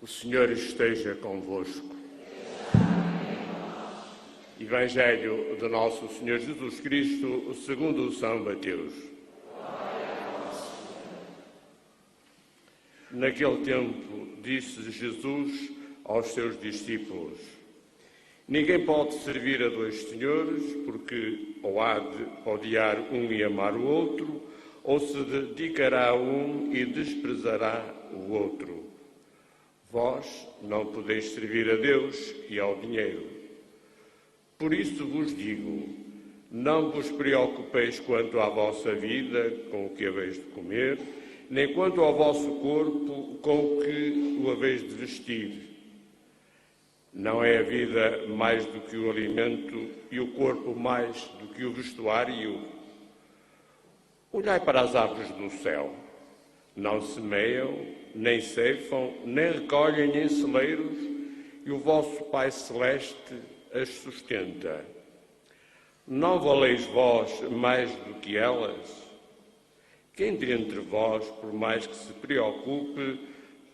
O Senhor esteja convosco. Evangelho de nosso Senhor Jesus Cristo, segundo São Mateus. Naquele tempo, disse Jesus aos seus discípulos: ninguém pode servir a dois senhores, porque ou há de odiar um e amar o outro, ou se dedicará a um e desprezará o outro. Vós não podeis servir a Deus e ao dinheiro. Por isso vos digo, não vos preocupeis quanto à vossa vida, com o que haveis de comer, nem quanto ao vosso corpo, com o que o haveis de vestir. Não é a vida mais do que o alimento e o corpo mais do que o vestuário? Olhai para as aves do céu. Não semeiam, nem ceifam, nem recolhem em celeiros, e o vosso Pai Celeste as sustenta. Não valeis vós mais do que elas? Quem dentre vós, por mais que se preocupe,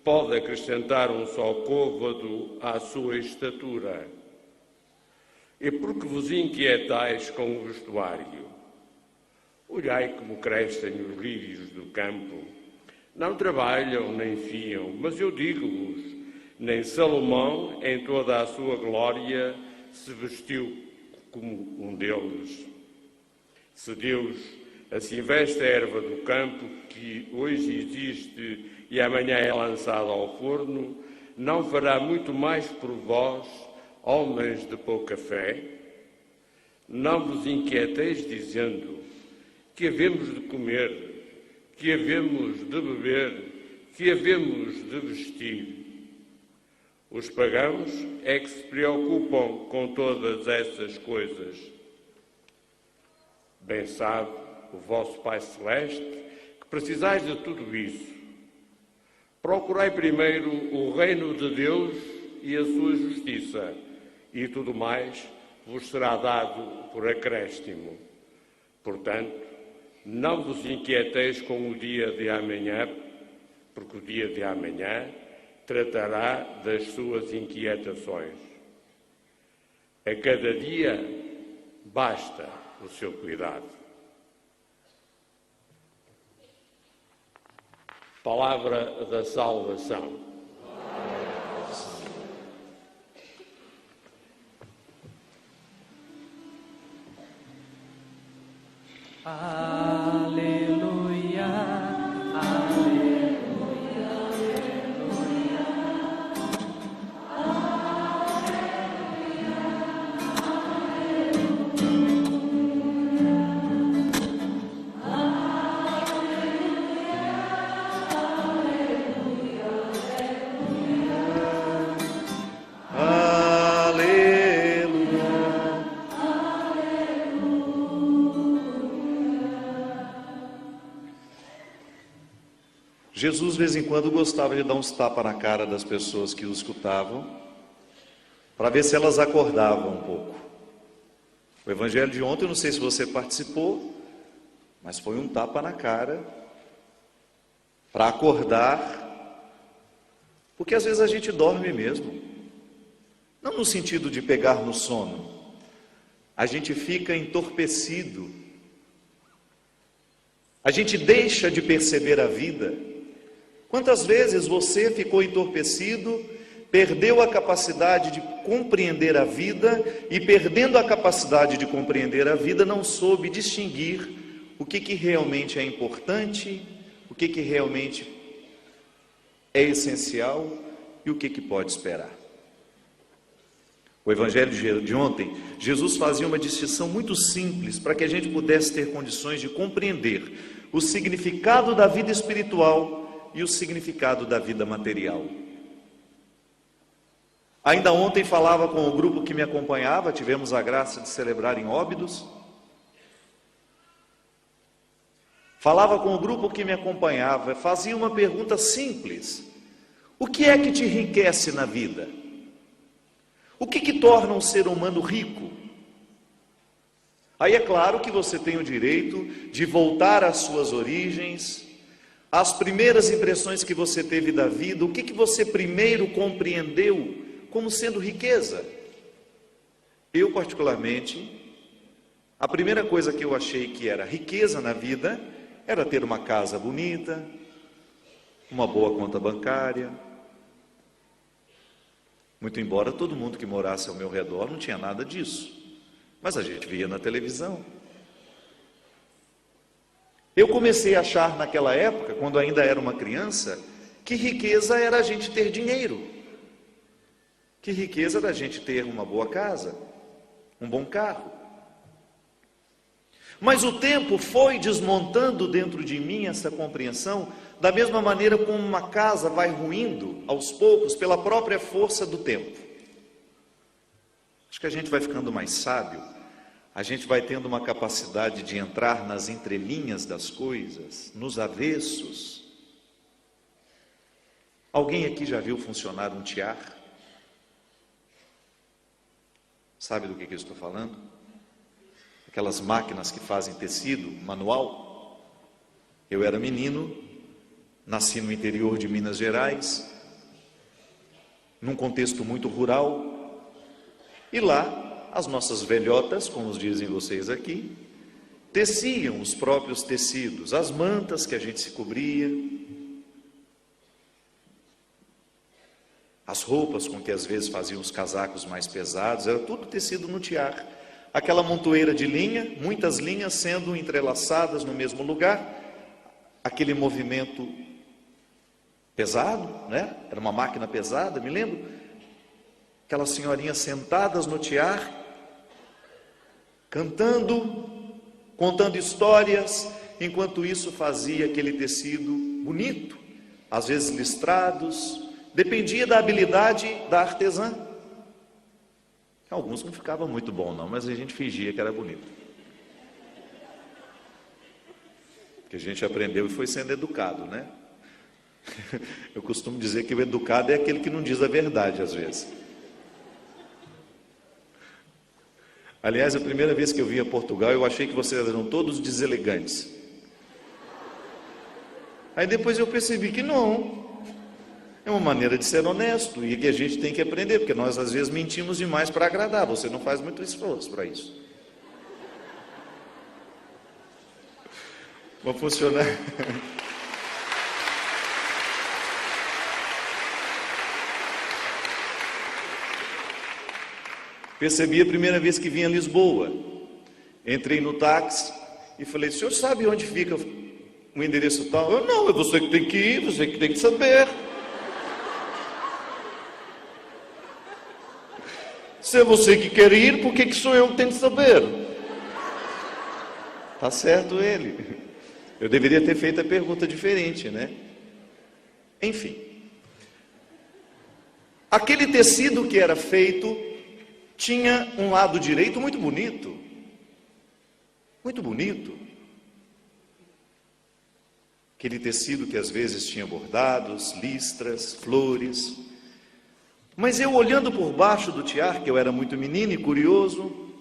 pode acrescentar um só côvado à sua estatura? E por que vos inquietais com o vestuário? Olhai como crescem os lírios do campo. Não trabalham nem fiam, mas eu digo-vos, nem Salomão, em toda a sua glória, se vestiu como um deles. Se Deus assim veste a erva do campo, que hoje existe e amanhã é lançada ao forno, não fará muito mais por vós, homens de pouca fé? Não vos inquieteis dizendo: que havemos de comer, que havemos de beber, que havemos de vestir? Os pagãos é que se preocupam com todas essas coisas. Bem sabe o vosso Pai Celeste que precisais de tudo isso. Procurai primeiro o reino de Deus e a sua justiça, e tudo mais vos será dado por acréscimo. Portanto, não vos inquieteis com o dia de amanhã, porque o dia de amanhã tratará das suas inquietações. A cada dia basta o seu cuidado. Palavra da salvação. Aleluia, aleluia, aleluia, Jesus, de vez em quando, gostava de dar uns tapas na cara das pessoas que o escutavam, para ver se elas acordavam um pouco. O evangelho de ontem, eu não sei se você participou, mas foi um tapa na cara, para acordar, porque às vezes a gente dorme mesmo, não no sentido de pegar no sono, a gente fica entorpecido, a gente deixa de perceber a vida. Quantas vezes você ficou entorpecido, perdeu a capacidade de compreender a vida e, perdendo a capacidade de compreender a vida, não soube distinguir o que realmente é importante, o que realmente é essencial e o que pode esperar. O evangelho de ontem, Jesus fazia uma distinção muito simples para que a gente pudesse ter condições de compreender o significado da vida espiritual e o significado da vida material. Ainda ontem falava com o grupo que me acompanhava, tivemos a graça de celebrar em Óbidos. Falava com o grupo que me acompanhava, fazia uma pergunta simples: o que é que te enriquece na vida? O que torna um ser humano rico? Aí é claro que você tem o direito de voltar às suas origens, as primeiras impressões que você teve da vida, o que você primeiro compreendeu como sendo riqueza? Eu, particularmente, a primeira coisa que eu achei que era riqueza na vida era ter uma casa bonita, uma boa conta bancária. Muito embora todo mundo que morasse ao meu redor não tinha nada disso, mas a gente via na televisão. Eu comecei a achar naquela época, quando ainda era uma criança, que riqueza era a gente ter dinheiro, que riqueza era a gente ter uma boa casa, um bom carro. Mas o tempo foi desmontando dentro de mim essa compreensão, da mesma maneira como uma casa vai ruindo aos poucos pela própria força do tempo. Acho que a gente vai ficando mais sábio, a gente vai tendo uma capacidade de entrar nas entrelinhas das coisas, nos avessos. Alguém aqui já viu funcionar um tiar? Sabe do que eu estou falando? Aquelas máquinas que fazem tecido manual. Eu era menino, nasci no interior de Minas Gerais, num contexto muito rural, e lá as nossas velhotas, como dizem vocês aqui, teciam os próprios tecidos, as mantas que a gente se cobria, as roupas com que às vezes faziam os casacos mais pesados, era tudo tecido no tiar. Aquela montoeira de linha, muitas linhas sendo entrelaçadas no mesmo lugar, aquele movimento pesado, né? Era uma máquina pesada, me lembro. Aquelas senhorinhas sentadas no tiar, cantando, contando histórias, enquanto isso fazia aquele tecido bonito, às vezes listrados, dependia da habilidade da artesã. Alguns não ficavam muito bom não, mas a gente fingia que era bonito. Porque a gente aprendeu e foi sendo educado, né? Eu costumo dizer que o educado é aquele que não diz a verdade às vezes. Aliás, a primeira vez que eu vim a Portugal, eu achei que vocês eram todos deselegantes. Aí depois eu percebi que não. É uma maneira de ser honesto e que a gente tem que aprender, porque nós às vezes mentimos demais para agradar. Você não faz muito esforço para isso. Vai funcionar. Percebi a primeira vez que vim a Lisboa. Entrei no táxi e falei: o senhor sabe onde fica o endereço tal? Eu, não, é você que tem que ir, você que tem que saber. Se é você que quer ir, por que sou eu que tenho que saber? Tá certo ele. Eu deveria ter feito a pergunta diferente, né? Enfim. Aquele tecido que era feito tinha um lado direito muito bonito. Muito bonito. Aquele tecido que às vezes tinha bordados, listras, flores. Mas eu, olhando por baixo do tiar, que eu era muito menino e curioso,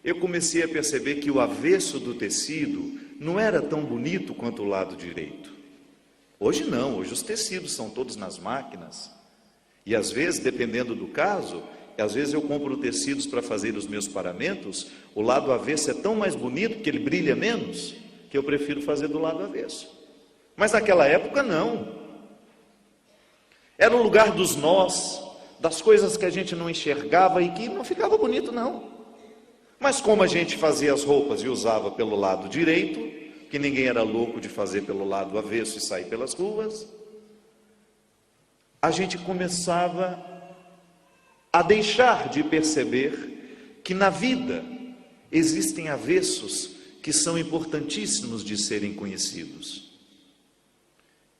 eu comecei a perceber que o avesso do tecido não era tão bonito quanto o lado direito. Hoje não, hoje os tecidos são todos nas máquinas. E às vezes, dependendo do caso, às vezes eu compro tecidos para fazer os meus paramentos, o lado avesso é tão mais bonito, porque ele brilha menos, que eu prefiro fazer do lado avesso. Mas naquela época não. Era o lugar dos nós, das coisas que a gente não enxergava e que não ficava bonito não. Mas como a gente fazia as roupas e usava pelo lado direito, que ninguém era louco de fazer pelo lado avesso e sair pelas ruas, a gente começava a deixar de perceber que na vida existem avessos que são importantíssimos de serem conhecidos.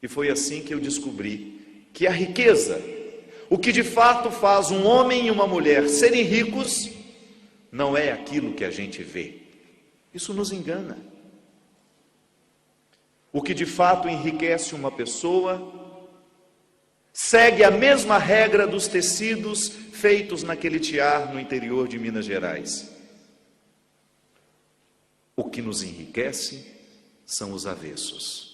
E foi assim que eu descobri que a riqueza, o que de fato faz um homem e uma mulher serem ricos, não é aquilo que a gente vê. Isso nos engana. O que de fato enriquece uma pessoa segue a mesma regra dos tecidos feitos naquele tiar no interior de Minas Gerais. O que nos enriquece são os avessos.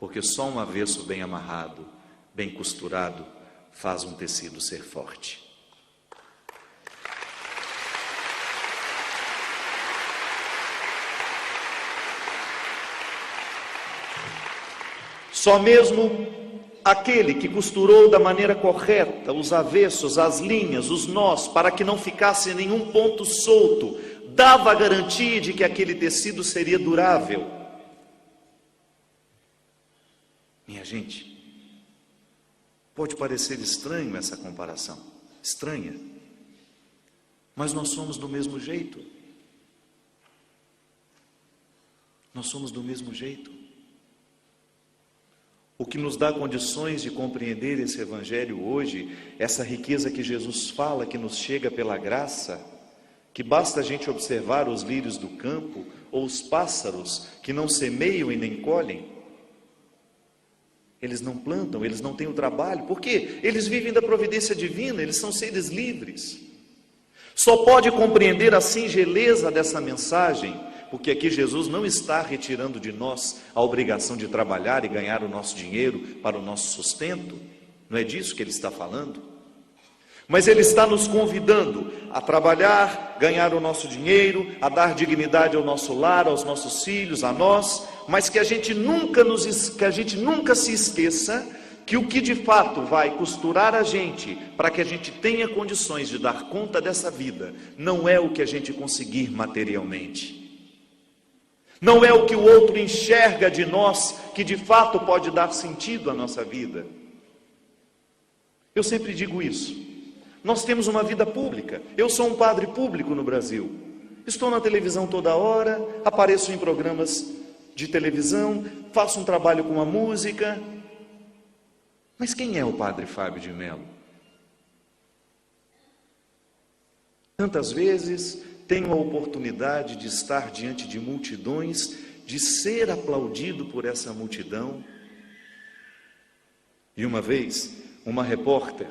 porque só um avesso bem amarrado, bem costurado, faz um tecido ser forte. Só mesmo aquele que costurou da maneira correta os avessos, as linhas, os nós, para que não ficasse nenhum ponto solto, dava a garantia de que aquele tecido seria durável. Minha gente, pode parecer estranho essa comparação, estranha, mas nós somos do mesmo jeito. Nós somos do mesmo jeito. O que nos dá condições de compreender esse Evangelho hoje, essa riqueza que Jesus fala, que nos chega pela graça, que basta a gente observar os lírios do campo, ou os pássaros que não semeiam e nem colhem. Eles não plantam, eles não têm o trabalho, porque eles vivem da providência divina, eles são seres livres. Só pode compreender a singeleza dessa mensagem, porque aqui Jesus não está retirando de nós a obrigação de trabalhar e ganhar o nosso dinheiro para o nosso sustento, não é disso que ele está falando, mas ele está nos convidando a trabalhar, ganhar o nosso dinheiro, a dar dignidade ao nosso lar, aos nossos filhos, a nós, mas que a gente nunca se esqueça que o que de fato vai costurar a gente, para que a gente tenha condições de dar conta dessa vida, não é o que a gente conseguir materialmente. Não é o que o outro enxerga de nós, que de fato pode dar sentido à nossa vida. Eu sempre digo isso. Nós temos uma vida pública. Eu sou um padre público no Brasil. Estou na televisão toda hora, apareço em programas de televisão, faço um trabalho com a música. Mas quem é o padre Fábio de Mello? Tantas vezes tenho a oportunidade de estar diante de multidões, de ser aplaudido por essa multidão. E uma vez, uma repórter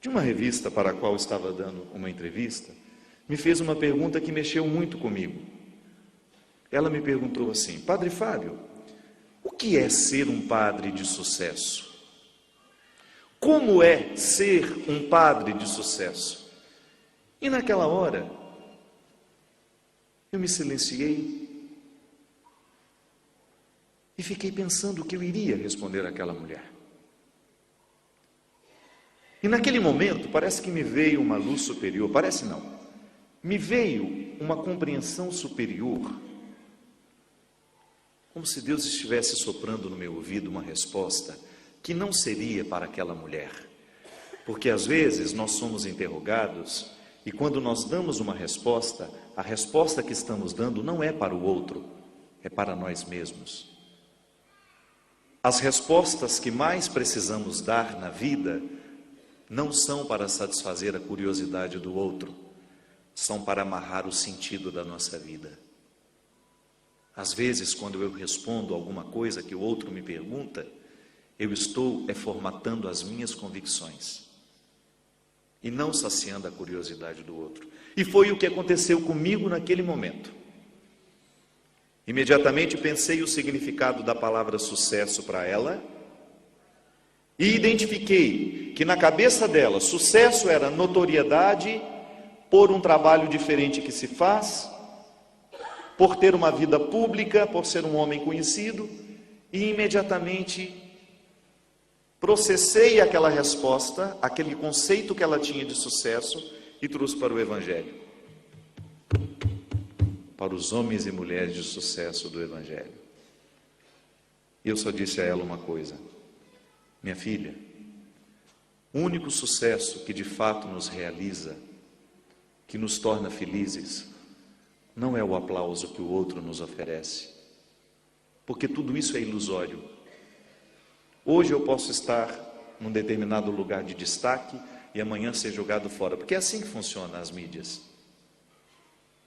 de uma revista para a qual estava dando uma entrevista, me fez uma pergunta que mexeu muito comigo. Ela me perguntou assim: Padre Fábio, o que é ser um padre de sucesso? Como é ser um padre de sucesso? E naquela hora, eu me silenciei e fiquei pensando o que eu iria responder àquela mulher. E naquele momento, parece que me veio uma luz superior, parece não, me veio uma compreensão superior, como se Deus estivesse soprando no meu ouvido uma resposta que não seria para aquela mulher, porque às vezes nós somos interrogados e quando nós damos uma resposta, a resposta que estamos dando não é para o outro, é para nós mesmos. As respostas que mais precisamos dar na vida não são para satisfazer a curiosidade do outro, são para amarrar o sentido da nossa vida. Às vezes, quando eu respondo alguma coisa que o outro me pergunta, eu estou formatando as minhas convicções e não saciando a curiosidade do outro. E foi o que aconteceu comigo naquele momento. Imediatamente pensei o significado da palavra sucesso para ela e identifiquei que na cabeça dela sucesso era notoriedade por um trabalho diferente que se faz, por ter uma vida pública, por ser um homem conhecido, e imediatamente processei aquela resposta, aquele conceito que ela tinha de sucesso e trouxe para o Evangelho, para os homens e mulheres de sucesso do Evangelho. E eu só disse a ela uma coisa: minha filha, o único sucesso que de fato nos realiza, que nos torna felizes, não é o aplauso que o outro nos oferece, porque tudo isso é ilusório. Hoje eu posso estar num determinado lugar de destaque e amanhã ser jogado fora, porque é assim que funcionam as mídias.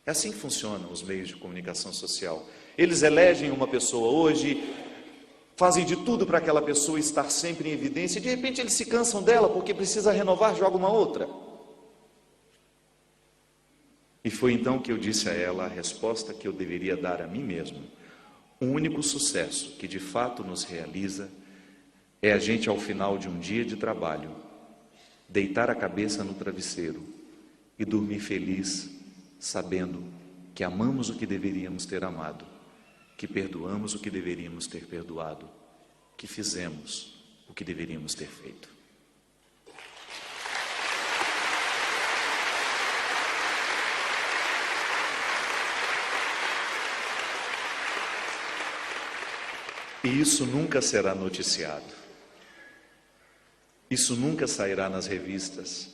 É assim que funcionam os meios de comunicação social. Eles elegem uma pessoa hoje, fazem de tudo para aquela pessoa estar sempre em evidência, e de repente eles se cansam dela, porque precisa renovar, joga uma outra. E foi então que eu disse a ela a resposta que eu deveria dar a mim mesmo. O único sucesso que de fato nos realiza é a gente, ao final de um dia de trabalho, deitar a cabeça no travesseiro e dormir feliz, sabendo que amamos o que deveríamos ter amado, que perdoamos o que deveríamos ter perdoado, que fizemos o que deveríamos ter feito. E isso nunca será noticiado. Isso nunca sairá nas revistas.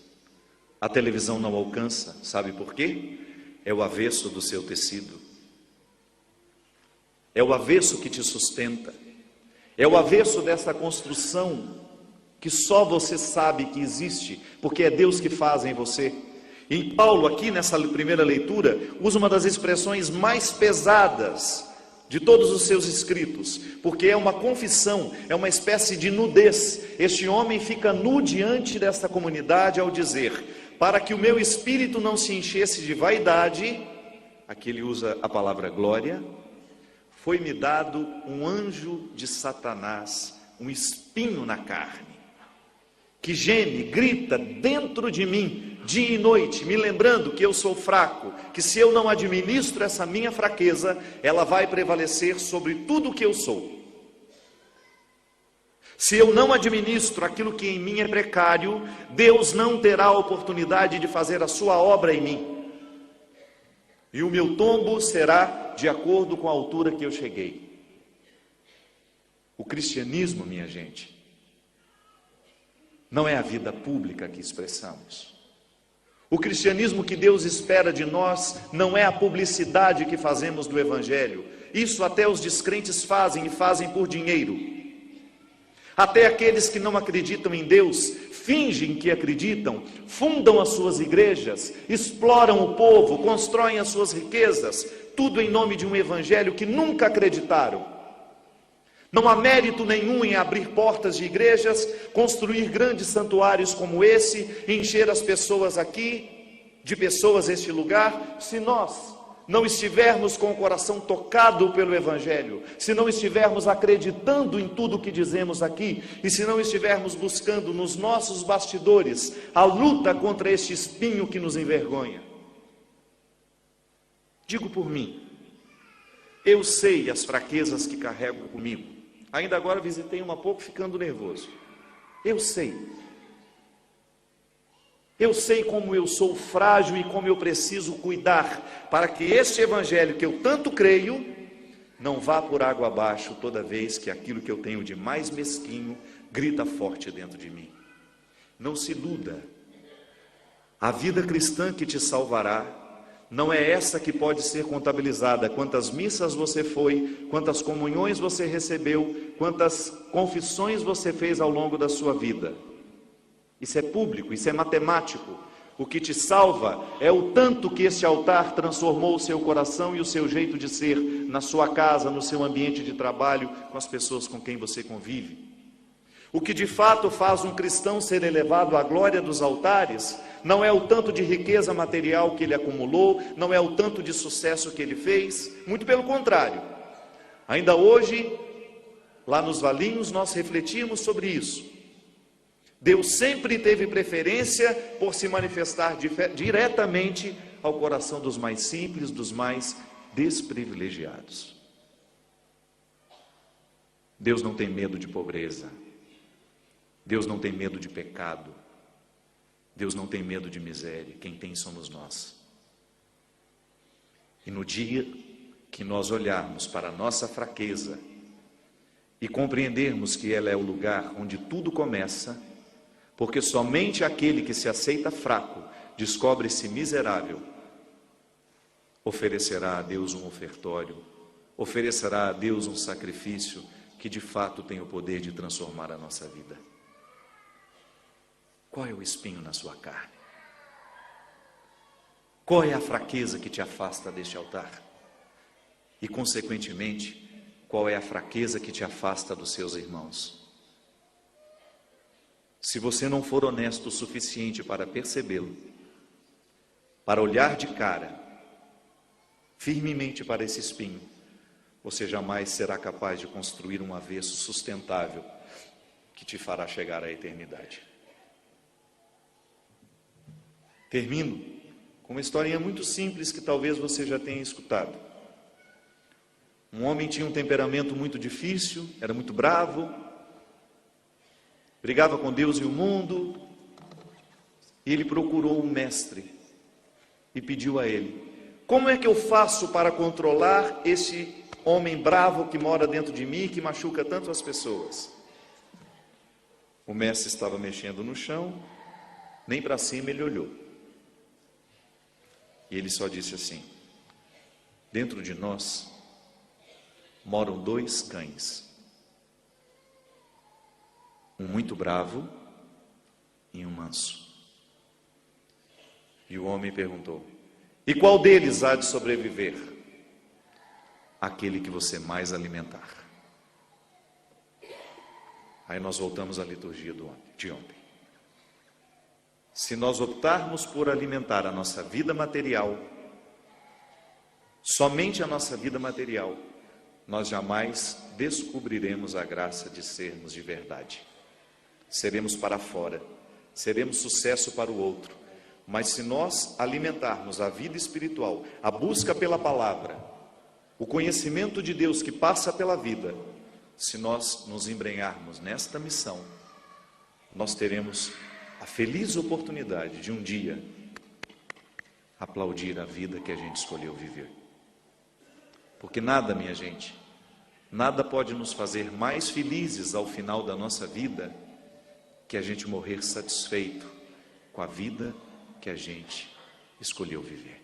A televisão não alcança, sabe por quê? É o avesso do seu tecido. É o avesso que te sustenta. É o avesso dessa construção que só você sabe que existe, porque é Deus que faz em você. E Paulo, aqui nessa primeira leitura, usa uma das expressões mais pesadas de todos os seus escritos, porque é uma confissão, é uma espécie de nudez. Este homem fica nu diante desta comunidade ao dizer: para que o meu espírito não se enchesse de vaidade, aqui ele usa a palavra glória, foi-me dado um anjo de Satanás, um espinho na carne, que geme, grita dentro de mim, dia e noite, me lembrando que eu sou fraco, que se eu não administro essa minha fraqueza, ela vai prevalecer sobre tudo o que eu sou. Se eu não administro aquilo que em mim é precário, Deus não terá a oportunidade de fazer a sua obra em mim. E o meu tombo será de acordo com a altura que eu cheguei. O cristianismo, minha gente, não é a vida pública que expressamos. O cristianismo que Deus espera de nós não é a publicidade que fazemos do Evangelho. Isso até os descrentes fazem, e fazem por dinheiro. Até aqueles que não acreditam em Deus, fingem que acreditam, fundam as suas igrejas, exploram o povo, constroem as suas riquezas, tudo em nome de um Evangelho que nunca acreditaram. Não há mérito nenhum em abrir portas de igrejas, construir grandes santuários como esse, encher as pessoas aqui, de pessoas este lugar, se nós não estivermos com o coração tocado pelo Evangelho, se não estivermos acreditando em tudo o que dizemos aqui, e se não estivermos buscando nos nossos bastidores a luta contra este espinho que nos envergonha. Digo por mim, eu sei as fraquezas que carrego comigo. Ainda agora visitei uma pouco ficando nervoso. Eu sei como eu sou frágil e como eu preciso cuidar para que este Evangelho que eu tanto creio não vá por água abaixo toda vez que aquilo que eu tenho de mais mesquinho grita forte dentro de mim. Não se iluda. A vida cristã que te salvará não é essa que pode ser contabilizada: quantas missas você foi, quantas comunhões você recebeu, quantas confissões você fez ao longo da sua vida. Isso é público, isso é matemático. O que te salva é o tanto que esse altar transformou o seu coração e o seu jeito de ser na sua casa, no seu ambiente de trabalho, com as pessoas com quem você convive. O que de fato faz um cristão ser elevado à glória dos altares não é o tanto de riqueza material que ele acumulou, não é o tanto de sucesso que ele fez, muito pelo contrário. Ainda hoje, lá nos Valinhos, nós refletimos sobre isso. Deus sempre teve preferência por se manifestar diretamente ao coração dos mais simples, dos mais desprivilegiados. Deus não tem medo de pobreza. Deus não tem medo de pecado. Deus não tem medo de miséria. Quem tem somos nós. E no dia que nós olharmos para a nossa fraqueza e compreendermos que ela é o lugar onde tudo começa, porque somente aquele que se aceita fraco descobre-se miserável, oferecerá a Deus um ofertório, oferecerá a Deus um sacrifício que de fato tem o poder de transformar a nossa vida. Qual é o espinho na sua carne? Qual é a fraqueza que te afasta deste altar? E, consequentemente, qual é a fraqueza que te afasta dos seus irmãos? Se você não for honesto o suficiente para percebê-lo, para olhar de cara, firmemente para esse espinho, você jamais será capaz de construir um avesso sustentável que te fará chegar à eternidade. Termino com uma historinha muito simples que talvez você já tenha escutado. Um homem tinha um temperamento muito difícil, era muito bravo, brigava com Deus e o mundo, e ele procurou um mestre e pediu a ele: como é que eu faço para controlar esse homem bravo que mora dentro de mim e que machuca tanto as pessoas? O mestre estava mexendo no chão, nem para cima ele olhou. E ele só disse assim: dentro de nós moram 2 cães, um muito bravo e um manso. E o homem perguntou: e qual deles há de sobreviver? Aquele que você mais alimentar. Aí nós voltamos à liturgia de ontem. Se nós optarmos por alimentar a nossa vida material, somente a nossa vida material, nós jamais descobriremos a graça de sermos de verdade. Seremos para fora, seremos sucesso para o outro. Mas se nós alimentarmos a vida espiritual, a busca pela palavra, o conhecimento de Deus que passa pela vida, se nós nos embrenharmos nesta missão, nós teremos a feliz oportunidade de um dia aplaudir a vida que a gente escolheu viver. Porque nada, minha gente, nada pode nos fazer mais felizes ao final da nossa vida que a gente morrer satisfeito com a vida que a gente escolheu viver.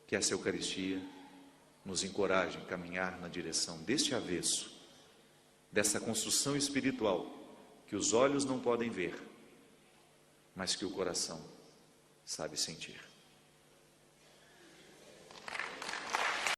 Que essa Eucaristia nos encoraje a caminhar na direção deste avesso, dessa construção espiritual que os olhos não podem ver, mas que o coração sabe sentir.